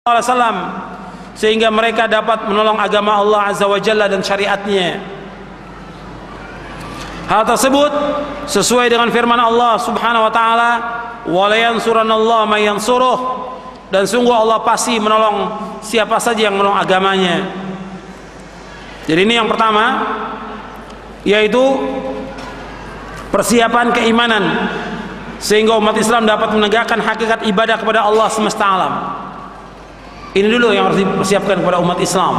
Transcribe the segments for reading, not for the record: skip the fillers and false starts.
SAW, sehingga mereka dapat menolong agama Allah Azza wa Jalla dan syariatnya. Hal tersebut sesuai dengan firman Allah Subhanahu wa taala, "Wa la yansurannallahu may yansuruh," dan sungguh Allah pasti menolong siapa saja yang menolong agamanya. Jadi ini yang pertama, yaitu persiapan keimanan sehingga umat Islam dapat menegakkan hakikat ibadah kepada Allah semesta alam. Ini dulu yang harus dipersiapkan kepada umat Islam.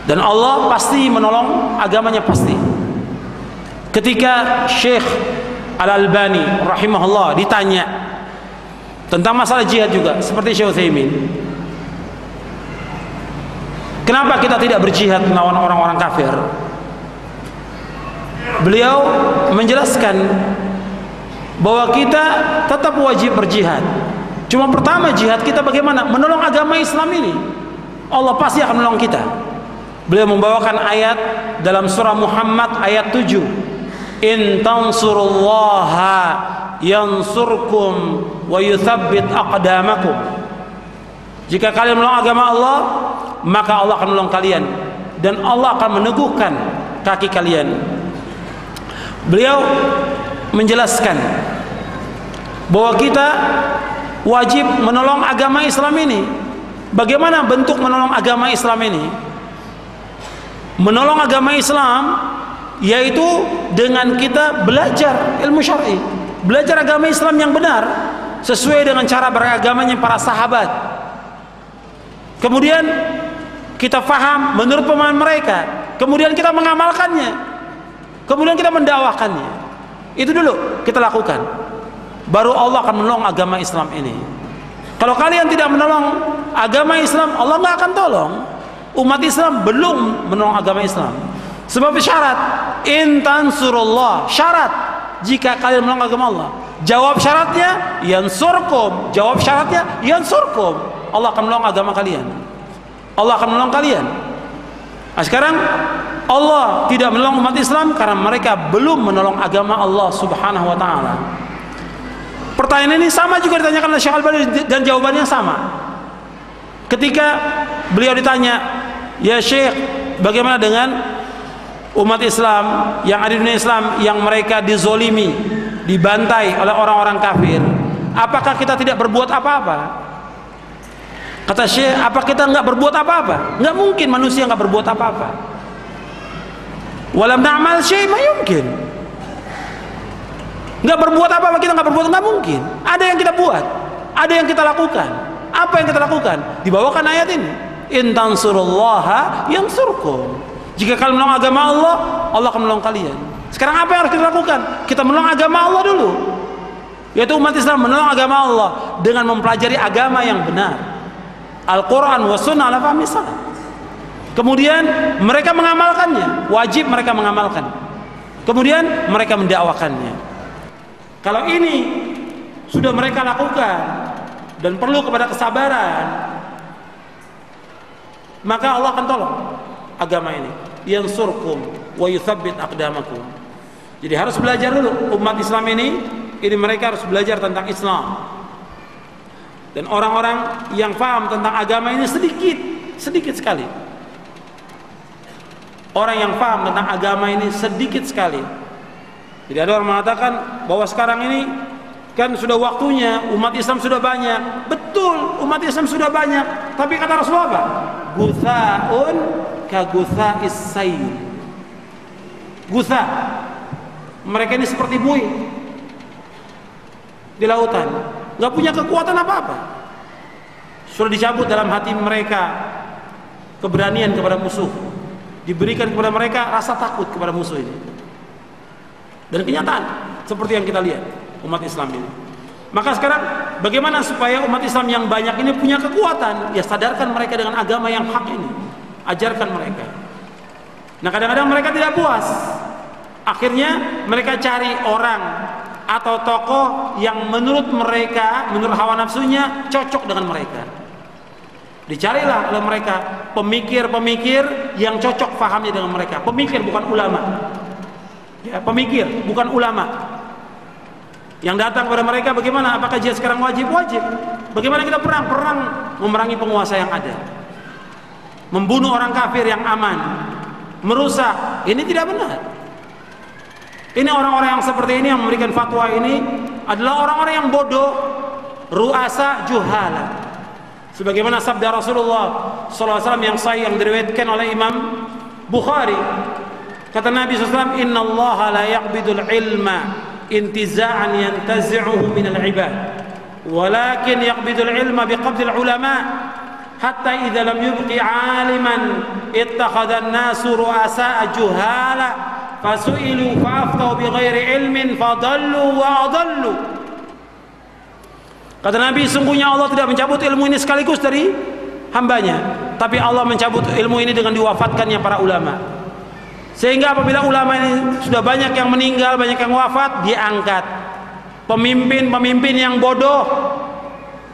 Dan Allah pasti menolong agamanya, pasti. Ketika Syekh Al-Albani rahimahullah ditanya tentang masalah jihad juga, seperti Syekh Utsaimin, kenapa kita tidak berjihad melawan orang-orang kafir? Beliau menjelaskan bahwa kita tetap wajib berjihad. Cuma pertama jihad kita bagaimana? Menolong agama Islam ini. Allah pasti akan menolong kita. Beliau membawakan ayat dalam surah Muhammad ayat 7. In tansurullaha yansurkum wa yuthabbit aqdamakum. Jika kalian menolong agama Allah, maka Allah akan menolong kalian dan Allah akan meneguhkan kaki kalian. Beliau menjelaskan bahwa kita wajib menolong agama Islam ini. Bagaimana bentuk menolong agama Islam ini? Menolong agama Islam yaitu dengan kita belajar ilmu syar'i, belajar agama Islam yang benar sesuai dengan cara beragamanya para sahabat. Kemudian kita faham menurut pemahaman mereka, kemudian kita mengamalkannya, kemudian kita mendakwahkannya. Itu dulu kita lakukan, baru Allah akan menolong agama Islam ini. Kalau kalian tidak menolong agama Islam, Allah nggak akan tolong. Umat Islam belum menolong agama Islam. Sebab syarat in tansurullah, syarat jika kalian menolong agama Allah. Jawab syaratnya yansurkum, jawab syaratnya yansurkum. Allah akan menolong agama kalian. Allah akan menolong kalian. Nah, sekarang Allah tidak menolong umat Islam karena mereka belum menolong agama Allah Subhanahu wa taala. Pertanyaan ini sama juga ditanyakan oleh Syekh Al-Albani dan jawabannya sama. Ketika beliau ditanya, "Ya Syekh, bagaimana dengan umat Islam yang ada di dunia Islam yang mereka dizolimi, dibantai oleh orang-orang kafir? Apakah kita tidak berbuat apa-apa?" Kata Syekh, "Apa kita nggak berbuat apa-apa? Nggak mungkin manusia nggak berbuat apa-apa. Walam na'mal syai' ma yumkin." Nggak berbuat apa-apa, kita nggak berbuat, nggak mungkin. Ada yang kita buat, ada yang kita lakukan. Apa yang kita lakukan? Dibawakan ayat ini. In tansurullaha yansurkum. Jika kalian menolong agama Allah, Allah akan menolong kalian. Sekarang apa yang harus kita lakukan? Kita menolong agama Allah dulu, yaitu umat Islam menolong agama Allah dengan mempelajari agama yang benar, Al-Quran wa sunnah ala fahmi salaf. Kemudian mereka mengamalkannya, wajib mereka mengamalkan. Kemudian mereka mendakwakannya. Kalau ini sudah mereka lakukan dan perlu kepada kesabaran, maka Allah akan tolong agama ini. Yansurkum wa yuthabbit aqdamakum. Jadi harus belajar dulu umat Islam ini mereka harus belajar tentang Islam. Dan orang-orang yang paham tentang agama ini sedikit sekali. Orang yang paham tentang agama ini sedikit sekali. Jadi ada orang mengatakan bahwa sekarang ini kan sudah waktunya, umat Islam sudah banyak. Betul, umat Islam sudah banyak. Tapi kata Rasulullah apa? Gutha'un ka gutha'is sayl. Gutha, mereka ini seperti buih di lautan, nggak punya kekuatan apa-apa. Sudah dicabut dalam hati mereka keberanian kepada musuh, diberikan kepada mereka rasa takut kepada musuh ini. Dan kenyataan seperti yang kita lihat umat Islam ini. Maka sekarang bagaimana supaya umat Islam yang banyak ini punya kekuatan? Ya sadarkan mereka dengan agama yang hak ini, ajarkan mereka. Nah kadang-kadang mereka tidak puas, akhirnya mereka cari orang atau tokoh yang menurut mereka, menurut hawa nafsunya cocok dengan mereka. Dicarilah oleh mereka pemikir-pemikir yang cocok fahamnya dengan mereka. Pemikir bukan ulama. Ya, pemikir bukan ulama. Yang datang kepada mereka bagaimana? Apakah jihad sekarang wajib? Wajib. Bagaimana kita perang? Perang memerangi penguasa yang ada, membunuh orang kafir yang aman, merusak. Ini tidak benar. Ini orang-orang yang seperti ini yang memberikan fatwa ini adalah orang-orang yang bodoh, ru'asa juhala. Sebagaimana sabda Rasulullah SAW yang sahih yang diriwayatkan oleh Imam Bukhari, kata Nabi SAW, Inna Allah la yaqbidul ilma intiza'an yantazi'uhu minal ibad, walakin yaqbidul ilma biqabdil ulama, hatta idza lam yubqi 'aliman ittakhadha an-nasu ru'asa'a juhala fasu'ilu fa'aftau bighairi ilmin fadallu wa adallu. Kata Nabi, sungguhnya Allah tidak mencabut ilmu ini sekaligus dari hambanya, tapi Allah mencabut ilmu ini dengan diwafatkannya para ulama. Sehingga apabila ulama ini sudah banyak yang meninggal, banyak yang wafat, diangkat pemimpin-pemimpin yang bodoh.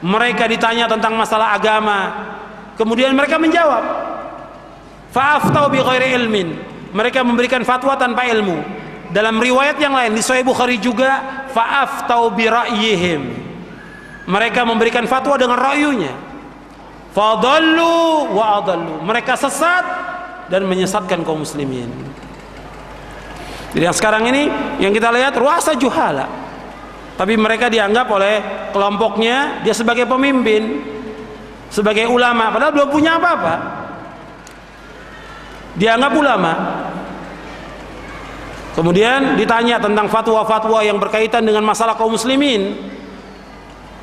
Mereka ditanya tentang masalah agama, kemudian mereka menjawab, fa'aftau bi ghairi ilmin, mereka memberikan fatwa tanpa ilmu. Dalam riwayat yang lain di Sahih Bukhari juga, fa'aftau bi ra'yihim, mereka memberikan fatwa dengan ra'yunya. Fadallu wa adallu, mereka sesat dan menyesatkan kaum muslimin. Jadi yang sekarang ini yang kita lihat ruasa juhala, tapi mereka dianggap oleh kelompoknya dia sebagai pemimpin, sebagai ulama, padahal belum punya apa-apa. Dianggap ulama. Kemudian ditanya tentang fatwa-fatwa yang berkaitan dengan masalah kaum muslimin,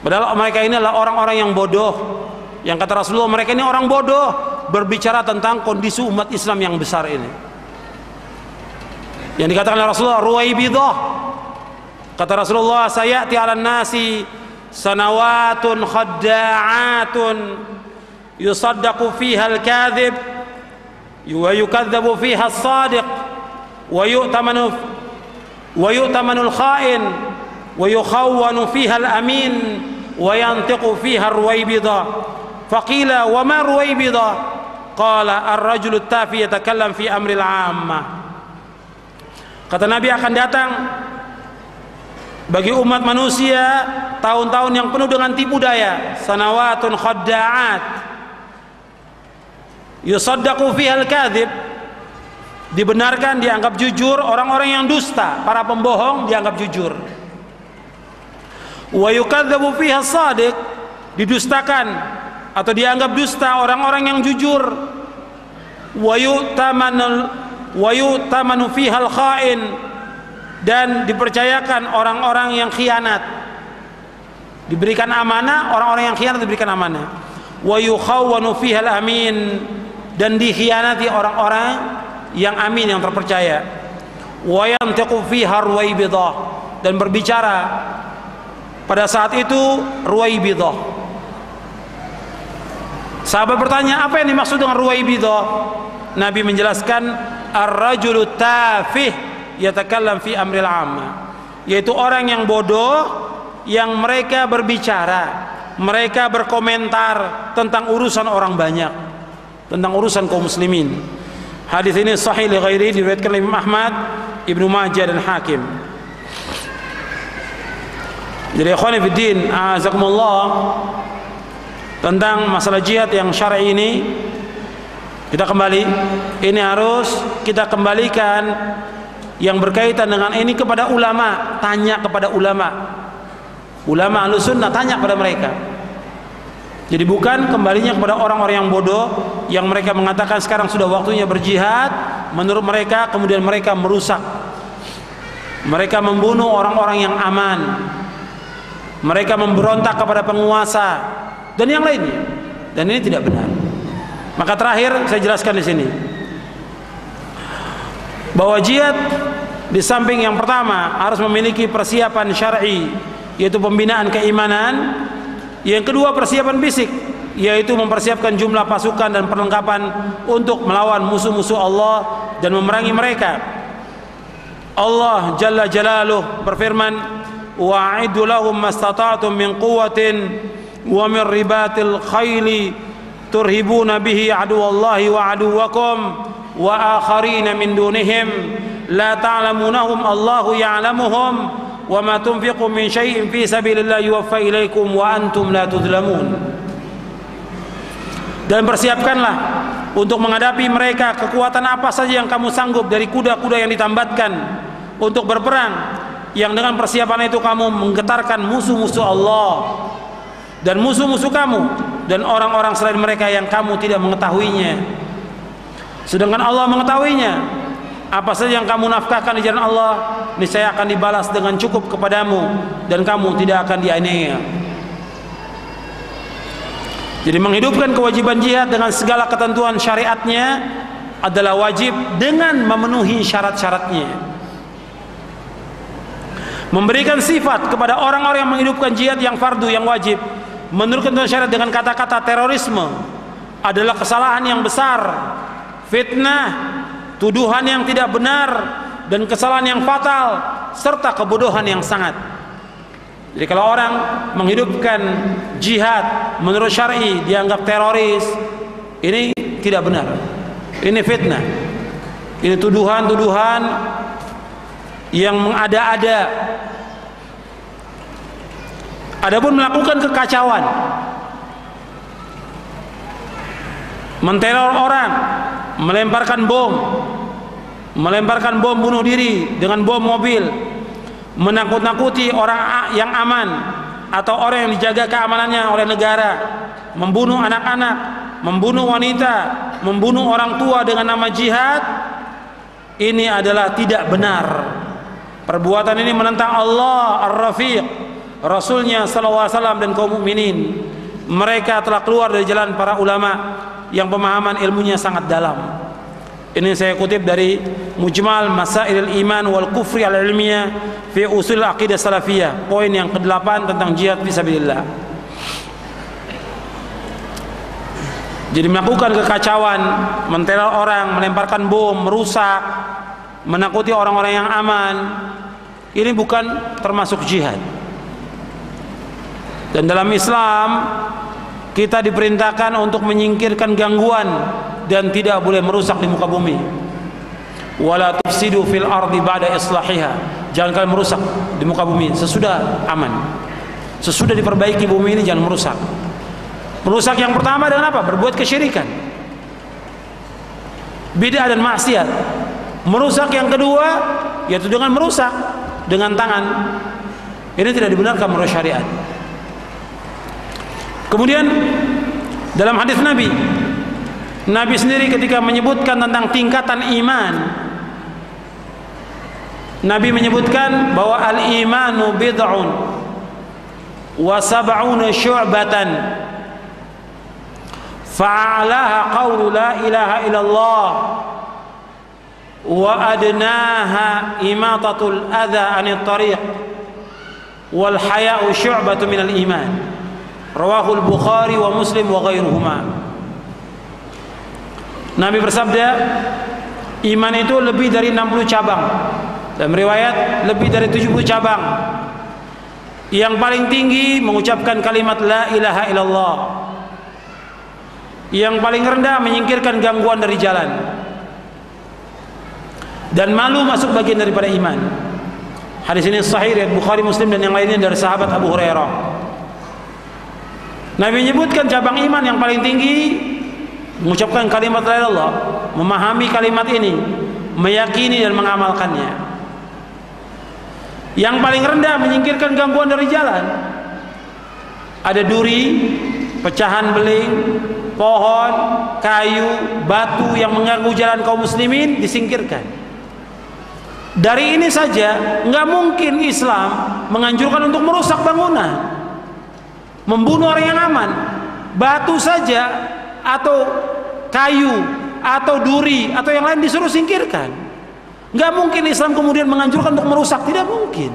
padahal mereka ini adalah orang-orang yang bodoh. Yang kata Rasulullah, mereka ini orang bodoh berbicara tentang kondisi umat Islam yang besar ini. Yang dikatakan oleh Rasulullah, ruwaibidah. Kata Rasulullah, sayati 'alan nasi sanawatun khadda'atun yusaddaqu fiha al-kadhib wa yukadzabu fiha as-sadiq wa yu'tamanu al-kha'in wa yukhawwanu fiha al-amin wa yantiqu fiha ar-ruwaibidah. Faqila wa ma ruwaibidah? Qala ar-rajulu at-tafi yatakallam fi amril 'ammah. Kata Nabi, akan datang bagi umat manusia tahun-tahun yang penuh dengan tipu daya, sanawatun khadda'at yusaddaqu fiha al-kadhib, dibenarkan, dianggap jujur orang-orang yang dusta, para pembohong dianggap jujur. Wa yukadzabu fiha as-sadiq, didustakan atau dianggap dusta orang-orang yang jujur. Wa yu'tamanu fiha al-kha'in, dan dipercayakan orang-orang yang khianat, diberikan amanah, orang-orang yang khianat diberikan amanah. Wa yukhawwanu fiha al-amin, dan dikhianati orang-orang yang amin, yang terpercaya. Wa yantiqu fiha ruwaibidah, dan berbicara pada saat itu ruwaibidah. Sahabat bertanya, apa yang dimaksud dengan ruwaibidah? Nabi menjelaskan, ar-rajulu tafih yatakallam fi amril 'ammah, yaitu orang yang bodoh yang mereka berbicara, mereka berkomentar tentang urusan orang banyak, tentang urusan kaum muslimin. Hadis ini sahih li ghairi, diriwayatkan oleh Imam Ahmad, Ibnu Majah dan Hakim. Jadi ikhwani fi din, a'azakumullah, tentang masalah jihad yang syar'i ini kita kembali, ini harus kita kembalikan yang berkaitan dengan ini kepada ulama. Tanya kepada ulama Ahlus Sunnah, tanya pada mereka. Jadi bukan kembalinya kepada orang-orang yang bodoh yang mereka mengatakan sekarang sudah waktunya berjihad menurut mereka, kemudian mereka merusak, mereka membunuh orang-orang yang aman, mereka memberontak kepada penguasa dan yang lainnya, dan ini tidak benar. Maka terakhir saya jelaskan di sini bahwa jihad di samping yang pertama harus memiliki persiapan syar'i, yaitu pembinaan keimanan. Yang kedua, persiapan fisik, yaitu mempersiapkan jumlah pasukan dan perlengkapan untuk melawan musuh-musuh Allah dan memerangi mereka. Allah Jalla Jalaluh berfirman, wa'iddu lahum mastata'tum min quwwatin wa min ribatil khayli turhibuna bihi aduwallahi wa aduwakum wa akharina min dunihim la ta'lamunahum Allahu ya'lamuhum wa ma tunfiqu min syai'in fi sabilillahi yuwaffa ilaikum wa antum la tudlamun. Dan persiapkanlah untuk menghadapi mereka kekuatan apa saja yang kamu sanggup dari kuda-kuda yang ditambatkan untuk berperang, yang dengan persiapan itu kamu menggetarkan musuh-musuh Allah dan musuh-musuh kamu dan orang-orang selain mereka yang kamu tidak mengetahuinya, sedangkan Allah mengetahuinya. Apa saja yang kamu nafkahkan di jalan Allah, niscaya akan dibalas dengan cukup kepadamu dan kamu tidak akan dianiaya. Jadi menghidupkan kewajiban jihad dengan segala ketentuan syariatnya adalah wajib dengan memenuhi syarat-syaratnya. Memberikan sifat kepada orang-orang yang menghidupkan jihad yang fardu, yang wajib menurut ketentuan syariat dengan kata-kata terorisme adalah kesalahan yang besar, fitnah, tuduhan yang tidak benar, dan kesalahan yang fatal serta kebodohan yang sangat. Jadi kalau orang menghidupkan jihad menurut syar'i dianggap teroris, ini tidak benar. Ini fitnah. Ini tuduhan-tuduhan yang mengada-ada. Adapun melakukan kekacauan, menteror orang, melemparkan bom bunuh diri dengan bom mobil, menakut-nakuti orang yang aman atau orang yang dijaga keamanannya oleh negara, membunuh anak-anak, membunuh wanita, membunuh orang tua dengan nama jihad, ini adalah tidak benar. Perbuatan ini menentang Allah Ar-Rafiq, Rasulnya sallallahu alaihi wasallam dan kaum mukminin. Mereka telah keluar dari jalan para ulama yang pemahaman ilmunya sangat dalam. Ini saya kutip dari Mujmal Masail al-Iman wal Kufri al-Ilmiyah fi Usul Aqidah Salafiyah, poin yang ke-8 tentang jihad fisabilillah. Jadi melakukan kekacauan, menteror orang, melemparkan bom, merusak, menakuti orang-orang yang aman, ini bukan termasuk jihad. Dan dalam Islam kita diperintahkan untuk menyingkirkan gangguan dan tidak boleh merusak di muka bumi. Wala tufsidu fil ardi ba'da islahiha. Jangan kalian merusak di muka bumi sesudah aman. Sesudah diperbaiki bumi ini jangan merusak. Merusak yang pertama dengan apa? Berbuat kesyirikan, bid'ah dan maksiat. Merusak yang kedua yaitu dengan merusak dengan tangan. Ini tidak dibenarkan menurut syariat. Kemudian dalam hadis Nabi sendiri ketika menyebutkan tentang tingkatan iman, Nabi menyebutkan bahwa al-imanu bid'un wa sab'una syu'batan fa'alaha qawlu la ilaha illallah wa adnaha imatatul adha anit tariq wal haya'u syu'batu minal iman. Rawahul Bukhari wa Muslim wa ghairuhuma. Nabi bersabda, iman itu lebih dari 60 cabang. Dalam riwayat lebih dari 70 cabang. Yang paling tinggi mengucapkan kalimat la ilaha illallah. Yang paling rendah menyingkirkan gangguan dari jalan. Dan malu masuk bagian daripada iman. Hadis ini sahih riwayat Bukhari, Muslim dan yang lainnya dari sahabat Abu Hurairah. Nabi menyebutkan cabang iman yang paling tinggi mengucapkan kalimat la ilaha illallah, memahami kalimat ini, meyakini dan mengamalkannya. Yang paling rendah menyingkirkan gangguan dari jalan. Ada duri, pecahan beling, pohon, kayu, batu yang mengganggu jalan kaum muslimin disingkirkan. Dari ini saja nggak mungkin Islam menganjurkan untuk merusak bangunan, membunuh orang yang aman. Batu saja atau kayu atau duri atau yang lain disuruh singkirkan. Nggak mungkin Islam kemudian menganjurkan untuk merusak, tidak mungkin.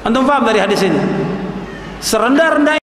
Antum paham dari hadis ini? Serendah-rendah